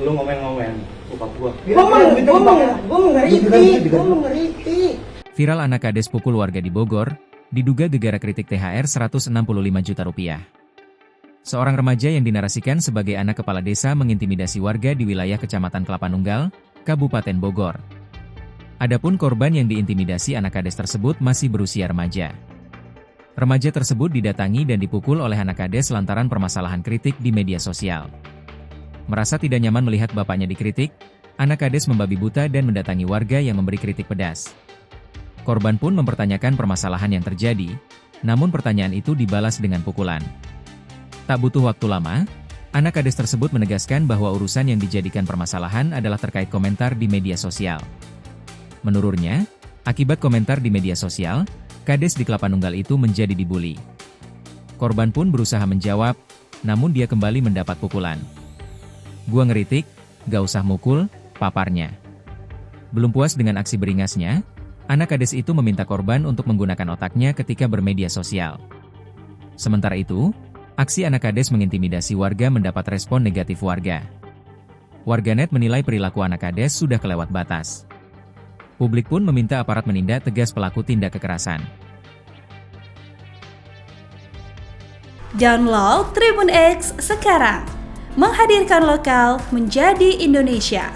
lu ngomen-ngomen bokap gua. Gua mengerti. Viral anak kades pukul warga di Bogor, diduga gegara kritik THR Rp165 juta. Seorang remaja yang dinarasikan sebagai anak kepala desa mengintimidasi warga di wilayah Kecamatan Kelapa Nunggal, Kabupaten Bogor. Adapun korban yang diintimidasi anak kades tersebut masih berusia remaja. Remaja tersebut didatangi dan dipukul oleh anak kades lantaran permasalahan kritik di media sosial. Merasa tidak nyaman melihat bapaknya dikritik, anak kades membabi buta dan mendatangi warga yang memberi kritik pedas. Korban pun mempertanyakan permasalahan yang terjadi, namun pertanyaan itu dibalas dengan pukulan. Tak butuh waktu lama, anak kades tersebut menegaskan bahwa urusan yang dijadikan permasalahan adalah terkait komentar di media sosial. Menurutnya, akibat komentar di media sosial, kades di Kelapa Nunggal itu menjadi dibully. Korban pun berusaha menjawab, namun dia kembali mendapat pukulan. "Gua ngeritik, gak usah mukul," paparnya. Belum puas dengan aksi beringasnya, anak kades itu meminta korban untuk menggunakan otaknya ketika bermedia sosial. Sementara itu, aksi anak kades mengintimidasi warga mendapat respon negatif warga. Warganet menilai perilaku anak kades sudah kelewat batas. Publik pun meminta aparat menindak tegas pelaku tindak kekerasan. Download Tribun X sekarang, menghadirkan lokal menjadi Indonesia.